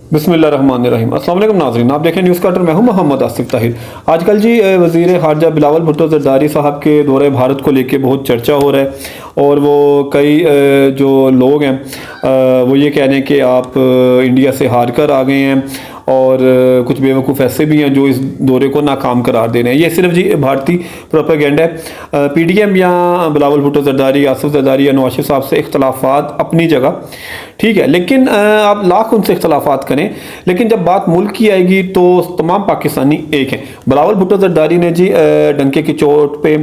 बिस्मिल्लाहिर्रहमानिर्रहीम। अस्सलाम वालेकुम नाज़रीन, आप देखें न्यूज़ कटर, मैं हूं मोहम्मद आसिफ ताहिर। आजकल जी वज़ीर ख़ारजा बिलावल भुट्टो ज़रदारी साहब के दौरे भारत को लेके बहुत चर्चा हो रहा है और वो कई जो लोग हैं वो ये कह रहे हैं कि आप इंडिया से हार कर आ गए हैं और कुछ बेवकूफ़ ऐसे भी हैं जो इस दौरे को नाकाम करार दे रहे हैं। ये सिर्फ जी भारतीय प्रोपेगेंडा है। PDM या बिलावल भुट्टो ज़रदारी, आसिफ ज़रदारी या नवाज शरीफ साहब से इख्तलाफात अपनी जगह ठीक है, लेकिन आप लाख उनसे इख्तलाफात करें, लेकिन जब बात मुल्क की आएगी तो तमाम पाकिस्तानी एक हैं। बिलावल भुट्टो ज़रदारी ने जी डंके की चोट पे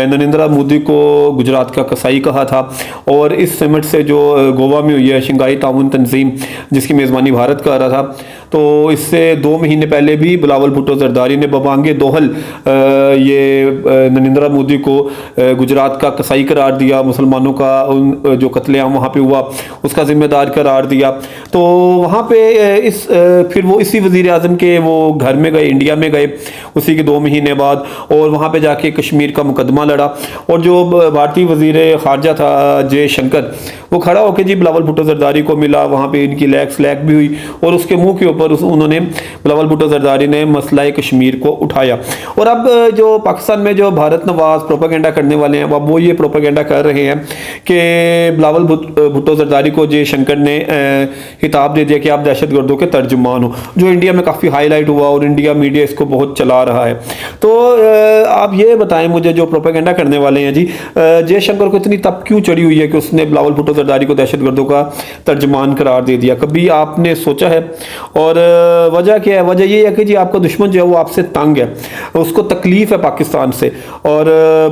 नरेंद्र मोदी को गुजरात का कसाई कहा था और इस समिट से जो गोवा में हुई है शंघाई ताउन तंजीम जिसकी मेज़बानी भारत कर रहा था, तो इससे 2 महीने पहले भी बिलावल भुट्टो ज़रदारी ने बबांगे दोहल ये नरेंद्र मोदी को गुजरात का कसाई करार दिया, मुसलमानों का जो कत्लेआम वहाँ पे हुआ उसका ज़िम्मेदार करार दिया। तो वहाँ पे फिर वो इसी वज़ीर आज़म के वो घर में गए, इंडिया में गए उसी के 2 महीने बाद, और वहाँ पे जाके कश्मीर का मुकदमा लड़ा और जो भारतीय वज़ीर ख़ारजा था जयशंकर, वो खड़ा होकर जी बिलावल भुट्टो ज़रदारी को मिला। वहाँ पे इनकी लैग स्लैग भी हुई और उसके मुंह के ऊपर उन्होंने बिलावल भुट्टो ज़रदारी ने मसला कश्मीर को उठाया। और अब जो पाकिस्तान में जो भारत नवाज प्रोपेगेंडा करने वाले हैं वो ये प्रोपेगेंडा कर रहे हैं कि बिलावल भुट्टो ज़रदारी को जयशंकर ने खिताब दे दिया कि आप दहशतगर्दों के तर्जुमान हो, जो इंडिया में काफ़ी हाईलाइट हुआ और इंडिया मीडिया इसको बहुत चला रहा है। तो आप ये बताएं मुझे, जो प्रोपेगेंडा करने वाले हैं जी, जयशंकर को इतनी तप क्यों चढ़ी हुई है कि उसने बिलावल भुट्टो ज़रदारी को दहशतगर्दों का तर्जुमान करार दे दिया? कभी आपने सोचा है? और वजह क्या है? वजह ये है कि जी आपका दुश्मन जो है वो आपसे तंग है, उसको तकलीफ है पाकिस्तान से। और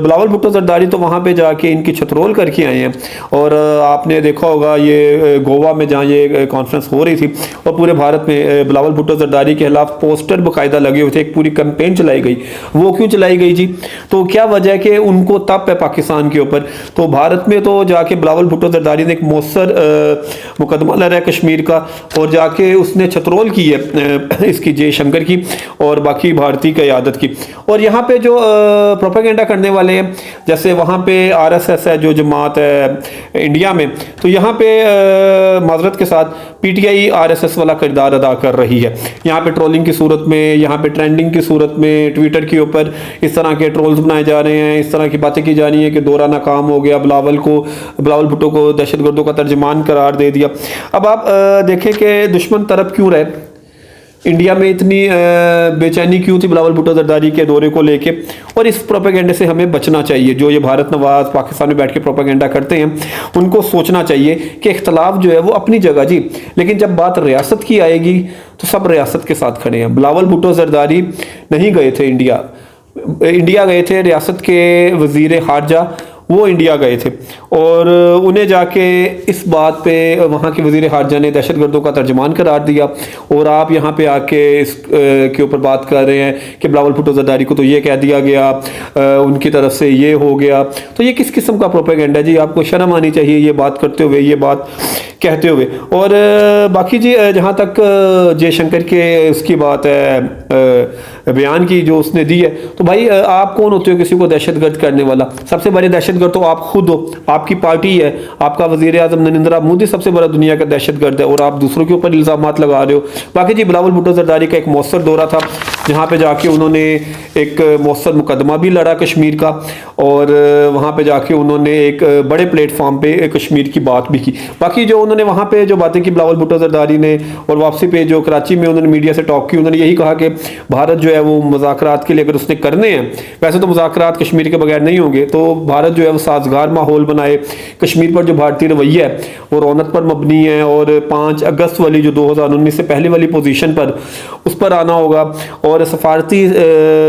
बिलावल भुट्टो ज़रदारी तो वहाँ पे जाके इनकी छतरोल करके आए हैं और आपने देखा होगा ये गोवा में जहाँ ये कॉन्फ्रेंस हो रही थी और पूरे भारत में बिलावल भुट्टो ज़रदारी के खिलाफ पोस्टर बाकायदा लगे हुए थे, एक पूरी कैंपेन चलाई गई। वो क्यों चलाई गई जी? तो क्या वजह है कि उनको तप है पाकिस्तान के ऊपर। तो भारत में तो जाके बिलावल भुट्टो ज़रदारी ने एक मौसर मुकदमा लड़ा है कश्मीर का और जाके उसने छतरोल की है इसकी जयशंकर की और बाकी भारतीय क़यादत की। और यहाँ पे जो प्रोपेगेंडा करने वाले हैं, जैसे वहाँ पे RSS है जो जमात है इंडिया में, तो यहाँ पे माजरत के साथ PTI RSS वाला किरदार अदा कर रही है। यहाँ पे ट्रोलिंग की सूरत में, यहाँ पे ट्रेंडिंग की सूरत में ट्विटर के ऊपर इस तरह के ट्रोल्स बनाए जा रहे हैं, इस तरह की बातें की जा रही हैं कि दौरा नाकाम हो गया, बिलावल भुट्टो को दहशतगर्दों का तर्जुमान करार दे दिया। अब आप देखें कि दुश्मन तरफ क्यों रहे, इंडिया में इतनी बेचैनी क्यों थी बिलावल भुट्टो ज़रदारी के दौरे को लेके, और इस प्रोपेगेंडे से हमें बचना चाहिए। जो ये भारत नवाज पाकिस्तान में बैठ के प्रोपेगेंडा करते हैं उनको सोचना चाहिए कि इख्तलाफ जो है वो अपनी जगह जी, लेकिन जब बात रियासत की आएगी तो सब रियासत के साथ खड़े हैं। बिलावल भुट्टो ज़रदारी नहीं गए थे इंडिया गए थे, रियासत के वज़ीर ख़ारजा वो इंडिया गए थे और उन्हें जाके इस बात पे वहाँ के वज़ीर ख़ारजा ने दहशतगर्दों का तर्जुमान करार दिया और आप यहाँ पे आके इस के ऊपर बात कर रहे हैं कि बिलावल भुट्टो ज़रदारी को तो ये कह दिया गया, उनकी तरफ से ये हो गया। तो ये किस किस्म का प्रोपेगेंडा जी? आपको शर्म आनी चाहिए ये बात करते हुए, ये बात कहते हुए। और बाकी जी जहाँ तक जयशंकर के उसकी बात है बयान की जो उसने दी है, तो भाई आप कौन होते हो किसी को दहशतगर्द करने वाला? सबसे बड़े दहशतगर्द तो आप खुद हो, आपकी पार्टी है, आपका वज़ीर आज़म नरेंद्र मोदी सबसे बड़ा दुनिया का दहशतगर्द है और आप दूसरों के ऊपर इल्ज़ामात लगा रहे हो। बाकी जी बिलावल भुट्टो ज़रदारी का एक मौसर दौरा था जहाँ पे जाके उन्होंने एक मौसर मुकदमा भी लड़ा कश्मीर का और वहाँ पे जाके उन्होंने एक बड़े प्लेटफॉर्म पे कश्मीर की बात भी की। बाकी जो उन्होंने वहाँ पे जो बातें की बिलावल भुट्टो ज़रदारी ने, और वापसी पे जो कराची में उन्होंने मीडिया से टॉक की, उन्होंने यही कहा कि भारत जो है वो मुज़ाकरात के लिए अगर उसने करने हैं, वैसे तो मुज़ाकरात कश्मीर के बगैर नहीं होंगे, तो भारत जो है वो साजगार माहौल बनाए। कश्मीर पर जो भारतीय रवैया है वो रौनक पर मबनी है और 5 अगस्त वाली जो 2019 से पहले वाली पोजीशन पर उस पर आना होगा और सफारती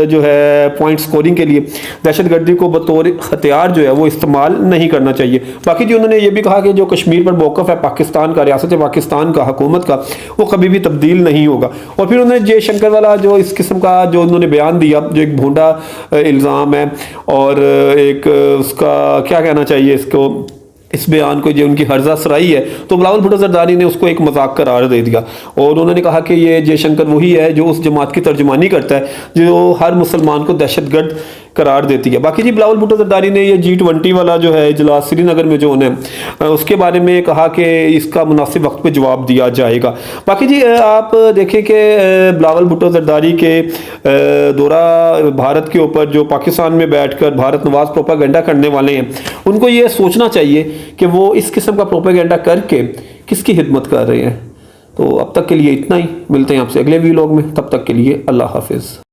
जो है पॉइंट स्कोरिंग के लिए दहशतगर्दी को बतौर हथियार जो है वो इस्तेमाल नहीं करना चाहिए। बाकी जी उन्होंने ये भी कहा कि जो कश्मीर पर मौक़िफ़ है पाकिस्तान का, रियासत पाकिस्तान का, हुकूमत का, वो कभी भी तब्दील नहीं होगा। और फिर उन्होंने जयशंकर वाला जो इस किस्म का जो उन्होंने बयान दिया, जो एक भोंडा इल्ज़ाम है और एक उसका क्या कहना चाहिए इसको, इस बयान को जो उनकी हर्जा सराई है, तो बिलावल भुट्टो ज़रदारी ने उसको एक मजाक करार दे दिया और उन्होंने कहा कि ये जयशंकर वही है जो उस जमात की तर्जुमानी करता है जो हर मुसलमान को दहशतगर्द करार देती है। बाकी जी बिलावल भुट्टो जरदारी ने ये G20 वाला जो है इजलास श्रीनगर में जो होना है उसके बारे में कहा कि इसका मुनासिब वक्त पे जवाब दिया जाएगा। बाकी जी आप देखें कि बिलावल भुट्टो जरदारी के दौरा भारत के ऊपर जो पाकिस्तान में बैठकर भारत नवाज प्रोपागेंडा करने वाले हैं उनको ये सोचना चाहिए कि वो इस किस्म का प्रोपागेंडा करके किसकी खिदमत कर रहे हैं। तो अब तक के लिए इतना ही, मिलते हैं आपसे अगले वीलॉग में, तब तक के लिए अल्लाह हाफिज़।